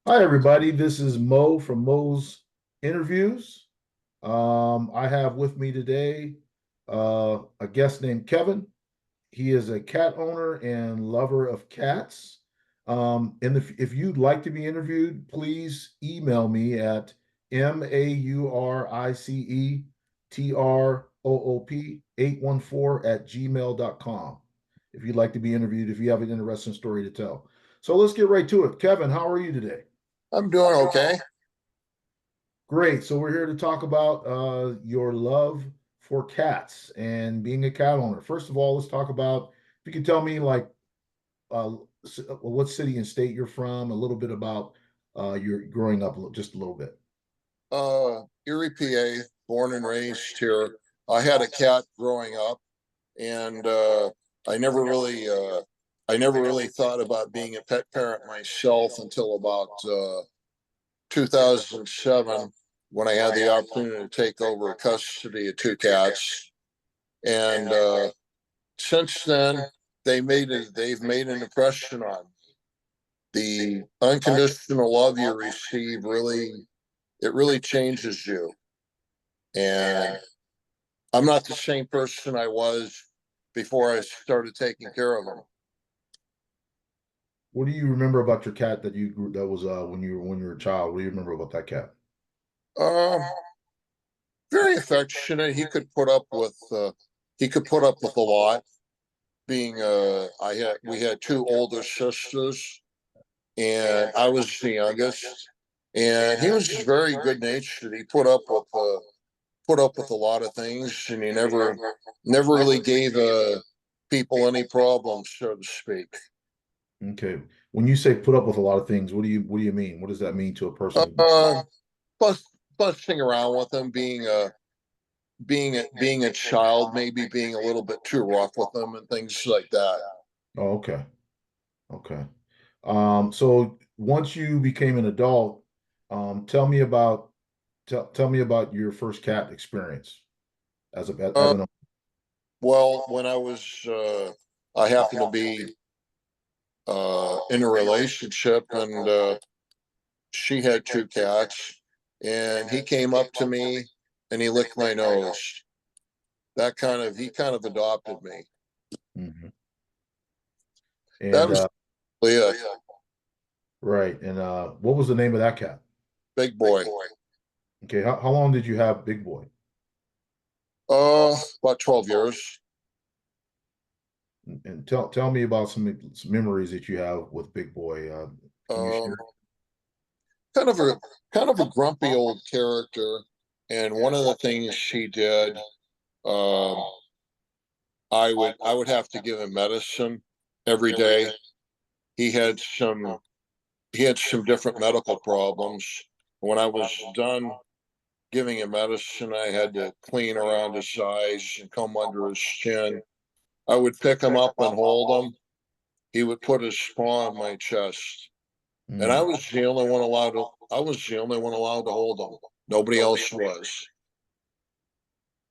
Hi, everybody. This is Mo from Mo's Interviews. I have with me today a guest named Kevin. He is a cat owner and lover of cats. If you'd like to be interviewed, please email me at mauricetroop 814 if you'd like to be interviewed, if you have an interesting story to tell. So let's get right to it. Kevin, how are you today? I'm doing okay. Great. So we're here to talk about your love for cats and being a cat owner. First of all, let's talk about if you could tell me like what city and state you're from, a little bit about your growing up, just a little bit. Erie, PA, born and raised here. I had a cat growing up, and I never really, uh, I never really thought about being a pet parent myself until about 2007, when I had the opportunity to take over custody of two cats. And since then, they've made an impression on me. The unconditional love you receive really changes you. And I'm not the same person I was before I started taking care of them. What do you remember about your cat that you grew that was when you were a child? What do you remember about that cat? Um, Very affectionate. He could put up with a lot. Being I had we had two older sisters, and I was the youngest. And he was just very good natured. He put up with a lot of things, and he never really gave people any problems, so to speak. Okay. When you say put up with a lot of things, what do you mean? What does that mean to a person? Uh, Bust, Busting around with them, being a child, maybe being a little bit too rough with them and things like that. Oh, okay. Okay. So once you became an adult, tell me about tell me about your first cat experience as Uh, an well, I happened to be in a relationship, and she had two cats, and he came up to me and he licked my nose. He kind of adopted me. Mhm. That And was really it. right. And what was the name of that cat? Big boy. Okay, how long did you have Big Boy? About 12 years. And tell me about some memories that you have with Big Boy. Can you Um, share? kind of a kind of a grumpy old character. And one of the things she did, um, I would have to give him medicine every day. He had some he had some different medical problems. When I was done giving him medicine, I had to clean around his eyes and come under his chin. I would pick him up and hold him. He would put his paw on my chest, and Mm, I was the only one allowed to hold him. Nobody else was.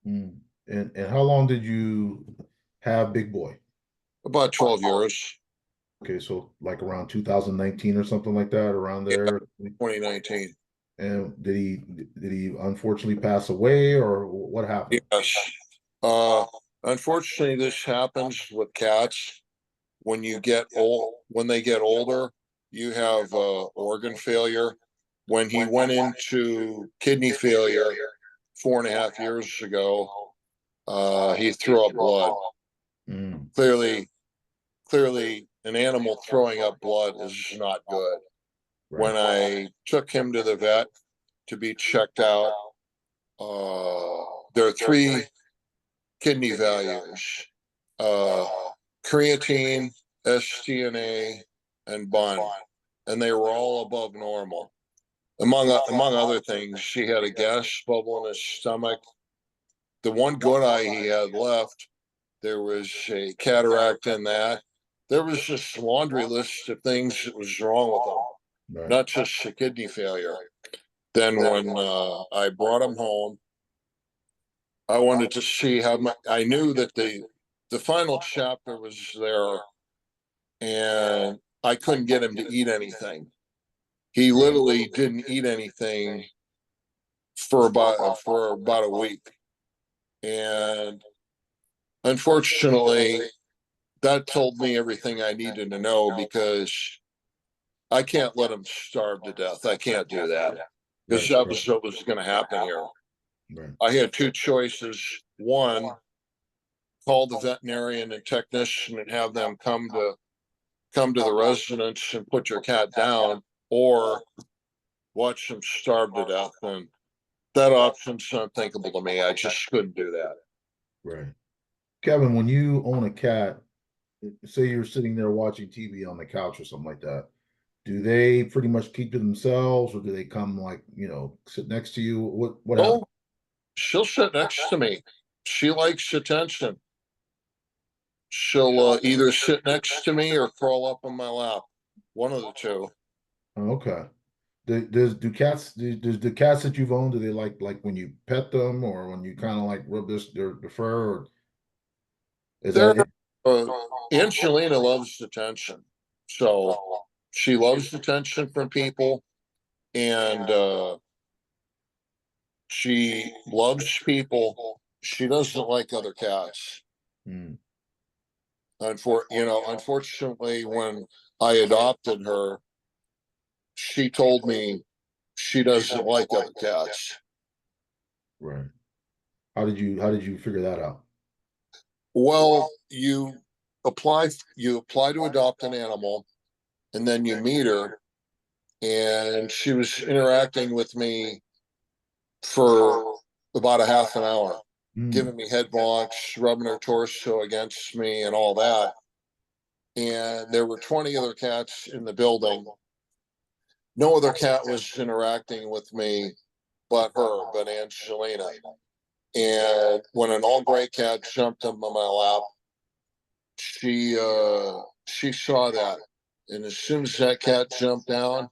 mm. And how long did you have Big Boy? About 12 years. Okay, so like around 2019 or something like that, around Yeah, there. 2019. And did he unfortunately pass away or what happened? Yes. Uh, Unfortunately, this happens with cats. When they get older, you have organ failure. When he went into kidney failure 4.5 years ago, he threw up blood. Mm, Clearly, clearly, an animal throwing up blood is not good. right. When I took him to the vet to be checked out, there are three kidney values: uh, creatine, STNA, and BUN, and they were all above normal. Among other things, she had a gas bubble in his stomach. The one good eye he had left, there was a cataract in that. There was just a laundry list of things that was wrong with him, Right. not just a kidney failure. Then when I brought him home, I wanted to see how much. I knew that the final chapter was there, and I couldn't get him to eat anything. He literally didn't eat anything for about a week. And unfortunately, that told me everything I needed to know, because I can't let him starve to death. I can't do that, because Right, that was what was going to happen here. right, I had two choices. One, call the veterinarian and technician and have them come to the residence and put your cat down, or watch them starve to death. And that option's unthinkable to me. I just couldn't do that. right. Kevin, when you own a cat, say you're sitting there watching TV on the couch or something like that, do they pretty much keep to themselves, or do they come like, sit next to you? What happens? Oh, she'll sit next to me. She likes attention. She'll either sit next to me or crawl up on my lap. One of the two. Oh, okay. Does the cats that you've owned, do they like when you pet them, or when you kind of like rub their fur, or is They're that it? uh, Angelina loves attention, so she loves attention from people, and she loves people. She doesn't like other cats. Hmm. Unfortunately, when I adopted her, she told me she doesn't like other cats. Right. How did you figure that out? Well, you apply to adopt an animal, and then you meet her, and she was interacting with me for about a half an hour, Hmm. giving me head bonks, rubbing her torso against me, and all that. And there were 20 other cats in the building. No other cat was interacting with me but Angelina. And when an all gray cat jumped on my lap, she saw that. And as soon as that cat jumped down,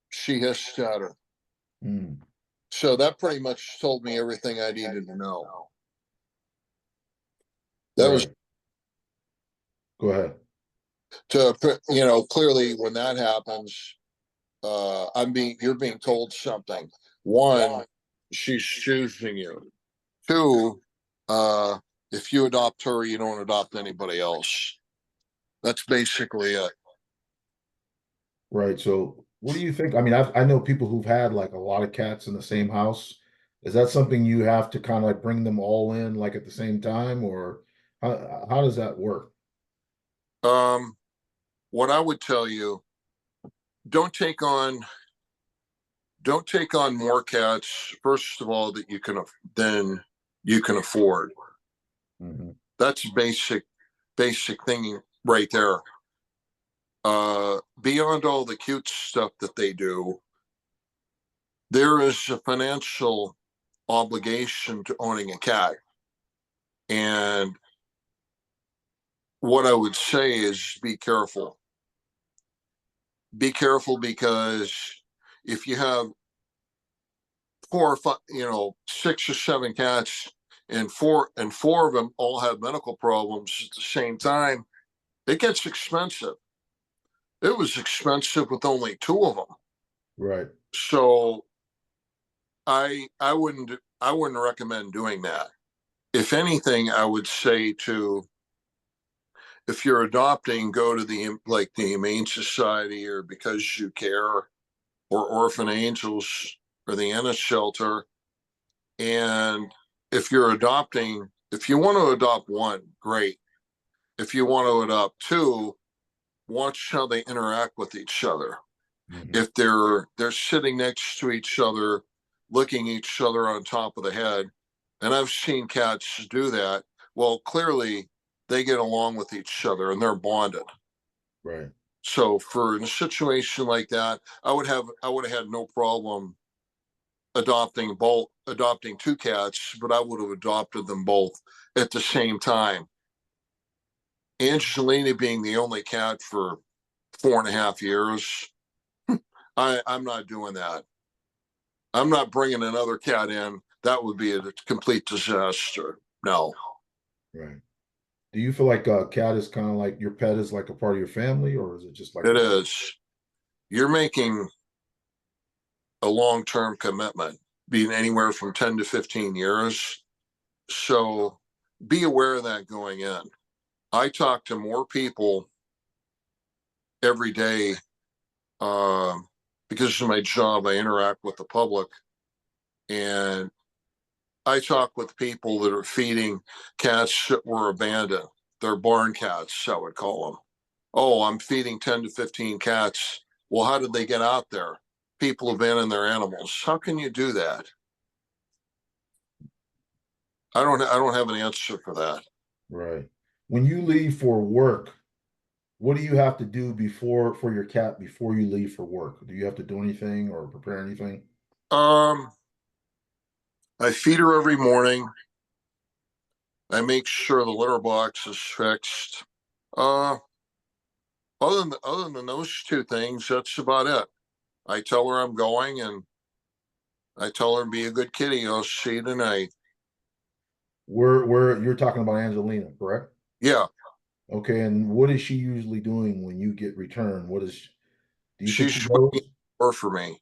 she hissed at her. Hmm. So that pretty much told me everything I needed to know. That was Right. Go ahead. clearly when that happens, you're being told something. One, she's choosing you. Two, uh, if you adopt her, you don't adopt anybody else. That's basically it. Right. So, what do you think? I mean, I know people who've had like a lot of cats in the same house. Is that something you have to kind of like bring them all in like at the same time, or how does that work? Um, what I would tell you, don't take on don't take on more cats. First of all, that than you can afford. Hmm. That's basic thing right there. Beyond all the cute stuff that they do, there is a financial obligation to owning a cat. And what I would say is be careful. Be careful, because if you have four or five, 6 or 7 cats, and four of them all have medical problems at the same time, it gets expensive. It was expensive with only two of them. Right. So I wouldn't recommend doing that. If anything, I would say to if you're adopting, go to the Humane Society, or Because You Care, or Orphan Angels, or the Ennis Shelter. And if you want to adopt one, great. If you want to adopt two, watch how they interact with each other. Hmm. If they're sitting next to each other, licking each other on top of the head, and I've seen cats do that, well, clearly they get along with each other and they're bonded. Right. So for in a situation like that, I would have had no problem adopting two cats, but I would have adopted them both at the same time. Angelina being the only cat for 4.5 years, I'm not doing that. I'm not bringing another cat in. That would be a complete disaster. No, Right. Do you feel like a cat is kind of like your pet is like a part of your family, or is it just like it is. you're making a long-term commitment, being anywhere from 10 to 15 years. So be aware of that going in. I talk to more people every day because of my job. I interact with the public, and I talk with people that are feeding cats that were abandoned. They're barn cats, I would call them. Oh, I'm feeding 10 to 15 cats. Well, how did they get out there? People abandon their animals. How can you do that? I don't have an answer for that. Right. When you leave for work, what do you have to do before for your cat before you leave for work? Do you have to do anything or prepare anything? Um, I feed her every morning. I make sure the litter box is fixed. Uh, other than those two things, that's about it. I tell her I'm going, and I tell her be a good kitty. I'll see you tonight. Where you're talking about Angelina, correct? Yeah, Okay, and what is she usually doing when you get returned? Do you think she she's waiting knows? for me.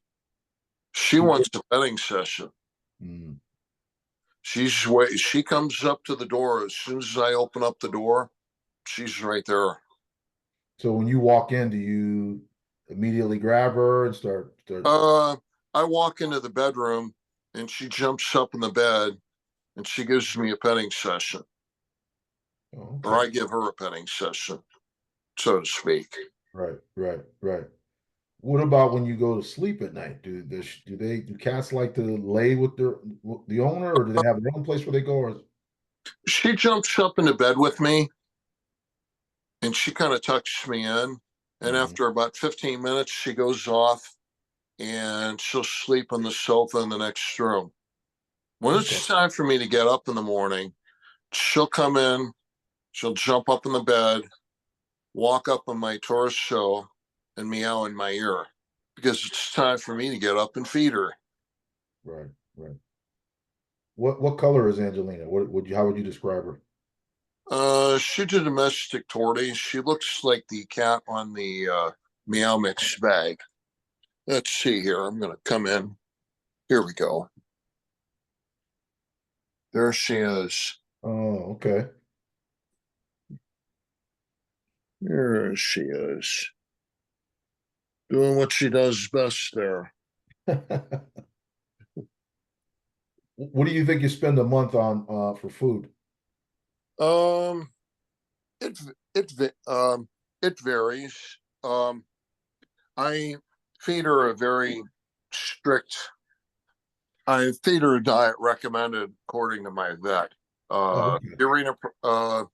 She She wants wait- a petting session. Mm. She's wait. She comes up to the door as soon as I open up the door. She's right there. So when you walk in, do you immediately grab her and start? Uh, I walk into the bedroom, and she jumps up in the bed, and she gives me a petting session, Oh, or okay. I give her a petting session, so to speak. Right. What about when you go to sleep at night? Do cats like to lay with the owner, or do they have their own place where they go? Or She jumps up into bed with me, and she kind of tucks me in. And Mhm. after about 15 minutes, she goes off, and she'll sleep on the sofa in the next room. When Okay, it's time for me to get up in the morning, she'll come in, she'll jump up in the bed, walk up on my torso, and meow in my ear because it's time for me to get up and feed her. right. What color is Angelina? What would you how would you describe her? She's a domestic tortie. She looks like the cat on the Meow Mix bag. Let's see here. I'm going to come in. Here we go. There she is. Oh, okay. There she is. Doing what she does best there. What do you think you spend a month on for food? Um, it it it varies. Um, I feed her a very strict. I feed her a diet recommended according to my vet. Oh, okay. Purina,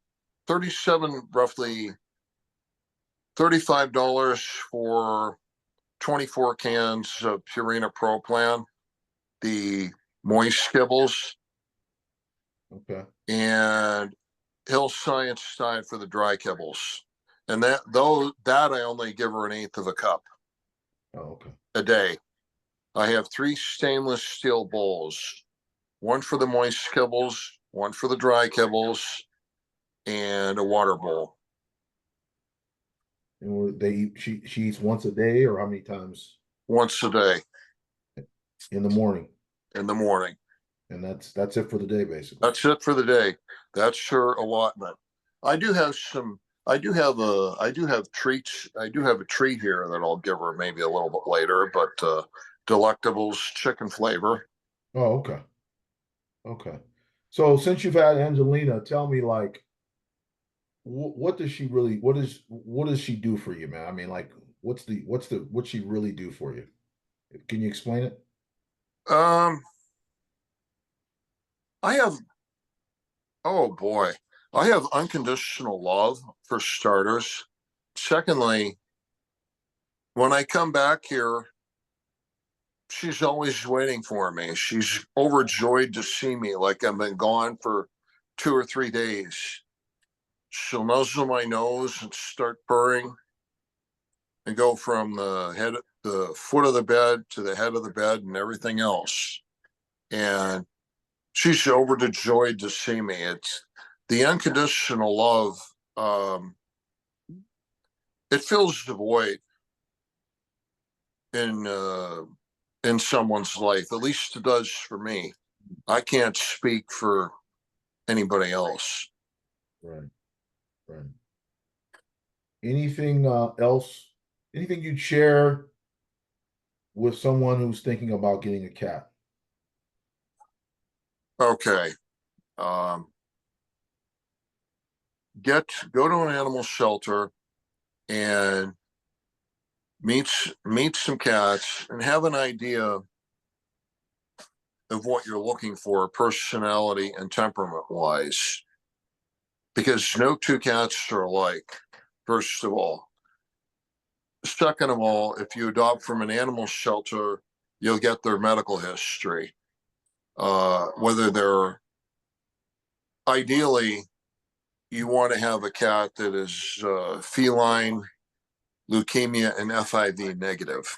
37, roughly $35 for 24 cans of Purina Pro Plan, the moist kibbles, Okay. and Hill Science diet for the dry kibbles. And that I only give her an eighth of a cup Oh, okay. a day. I have 3 stainless steel bowls, one for the moist kibbles, one for the dry kibbles, and a water bowl And they eat, she eats once a day, or how many times once a day in the morning? in the morning. And that's it for the day, basically. That's it for the day. That's her allotment. I do have treats. I do have a treat here that I'll give her maybe a little bit later, but Delectables chicken flavor. Oh, okay. So since you've had Angelina, tell me like what does she really what does she do for you, man? I mean, like what's she really do for you? Can you explain it? Um, I have oh boy, I have unconditional love for starters. Secondly, when I come back here, she's always waiting for me. She's overjoyed to see me, like I've been gone for 2 or 3 days. She'll nuzzle my nose and start purring and go from the foot of the bed to the head of the bed and everything else. And she's overjoyed to see me. It's the unconditional love. Um, it fills the void. in someone's life. At least it does for me. I can't speak for anybody else. Right. Right. Anything else? Anything you'd share with someone who's thinking about getting a cat? Okay. Um, go to an animal shelter and meet some cats and have an idea of what you're looking for, personality and temperament wise, because no two cats are alike. First of all, second of all, if you adopt from an animal shelter, you'll get their medical history, whether they're ideally you want to have a cat that is feline, leukemia, and FIV negative.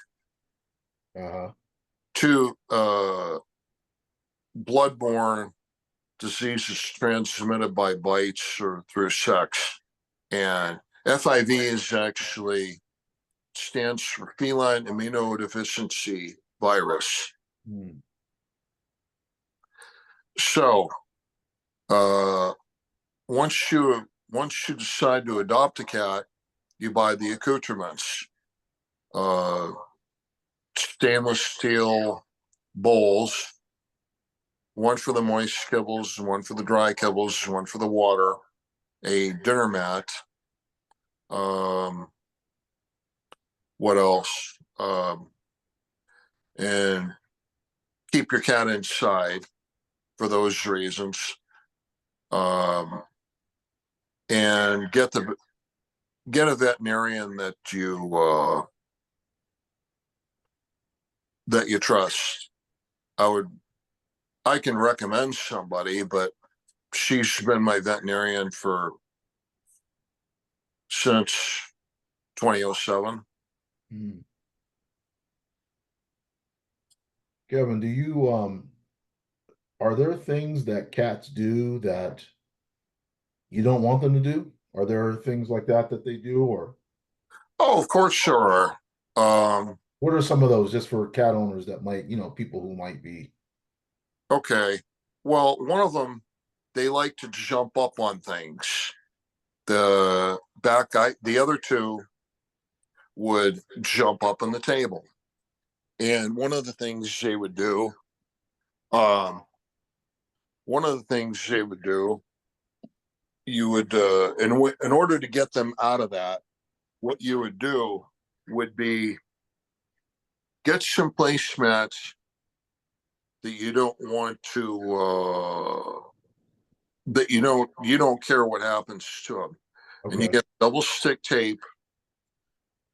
Uh-huh. Two, bloodborne diseases transmitted by bites or through sex. And FIV is actually stands for feline immunodeficiency virus. Hmm. So uh, once you decide to adopt a cat, you buy the accoutrements, uh, stainless steel bowls, one for the moist kibbles, one for the dry kibbles, one for the water, a dinner mat. What else? And keep your cat inside for those reasons. Um, and get a veterinarian that you trust. I can recommend somebody, but she's been my veterinarian since 2007. Hmm. Kevin, do you are there things that cats do that you don't want them to do? Are there things like that that they do, or Oh, of course there are. Um, what are some of those just for cat owners that might, people who might be? okay. Well, one of them, they like to jump up on things. The other two would jump up on the table. And um, one of the things they would do, you would, in order to get them out of that, what you would do would be get some placemats that you don't want to, that you don't care what happens to them. And you Okay. get double stick tape,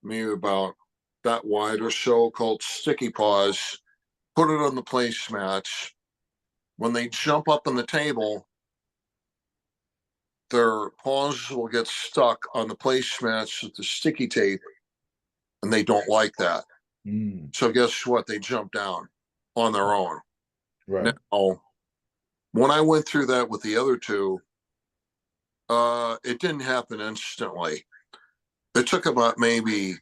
maybe about that wide or so, called sticky paws. Put it on the placemats. When they jump up on the table, their paws will get stuck on the placemats with the sticky tape, and they don't like that. Mm, So guess what? They jump down on their own. right. Now, when I went through that with the other two, it didn't happen instantly. It took about maybe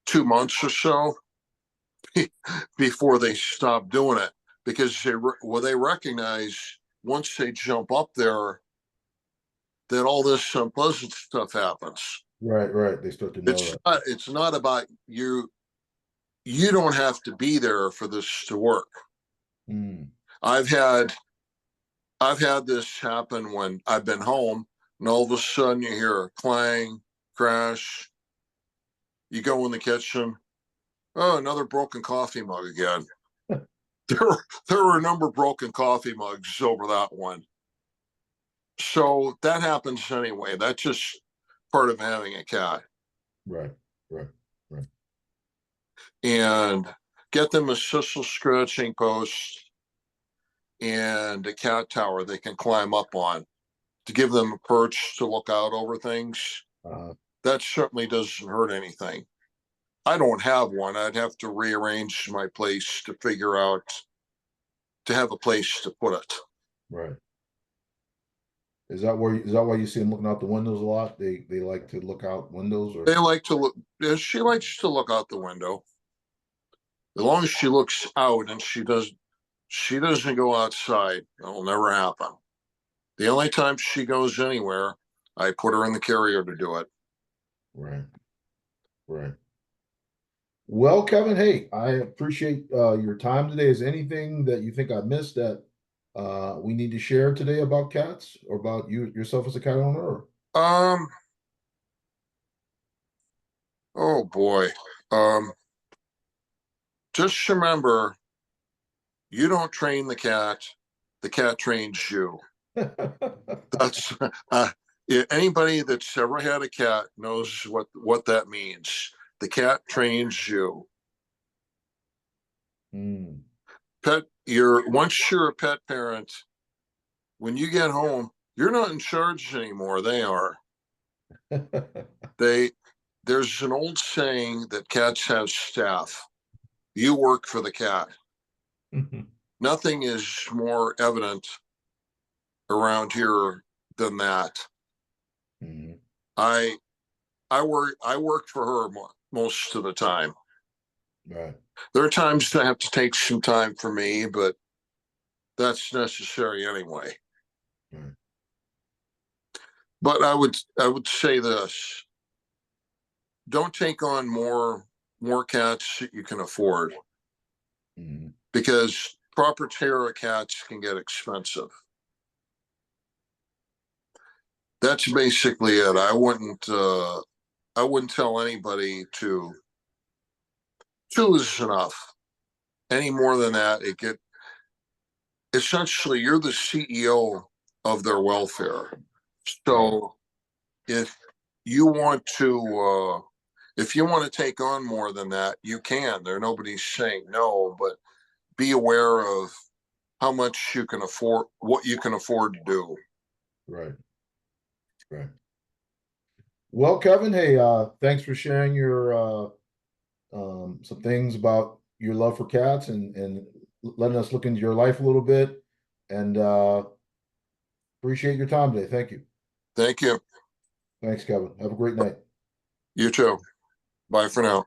2 months or so before they stopped doing it, because they recognize once they jump up there that all this unpleasant stuff happens. Right, right. They start to know that. It's not about you. You don't have to be there for this to work. Mm, I've had I've had this happen when I've been home, and all of a sudden you hear a clang, crash. You go in the kitchen. Oh, another broken coffee mug again. There were a number of broken coffee mugs over that one. So that happens anyway. That's just part of having a cat. right, right, right. And get them a sisal scratching post and a cat tower they can climb up on to give them a perch to look out over things. Uh, That certainly doesn't hurt anything. I don't have one. I'd have to rearrange my place to figure out to have a place to put it. right. Is that why you see them looking out the windows a lot? They like to look out windows, or They like to look, yeah, she likes to look out the window. As long as she looks out and she doesn't go outside, it'll never happen. The only time she goes anywhere, I put her in the carrier to do it. right, right. Well, Kevin, hey, I appreciate your time today. Is there anything that you think I missed that we need to share today about cats or about you yourself as a cat owner? Or... Um, oh boy. Um, just remember, you don't train the cat trains you. That's anybody that's ever had a cat knows what that means. The cat trains you. Mm. You're once you're a pet parent, when you get home, you're not in charge anymore. They are. They there's an old saying that cats have staff. You work for the cat. Nothing is more evident around here than that. Mhm. I I work for her most of the time. Right. There are times I have to take some time for me, but that's necessary anyway. Right. But I would say this: don't take on more cats that you can afford, Mhm. because proper terror cats can get expensive. That's basically it. I wouldn't tell anybody to two is enough. Any more than that, it get essentially you're the CEO of their welfare. Right. So if you want to if you want to take on more than that, you can. There nobody's saying no, but be aware of how much you can afford, what you can afford to do. Right. Right. Well, Kevin, hey, thanks for sharing your some things about your love for cats and letting us look into your life a little bit. And appreciate your time today. Thank you. Thank you. Thanks, Kevin. Have a great night. You too. Bye for now.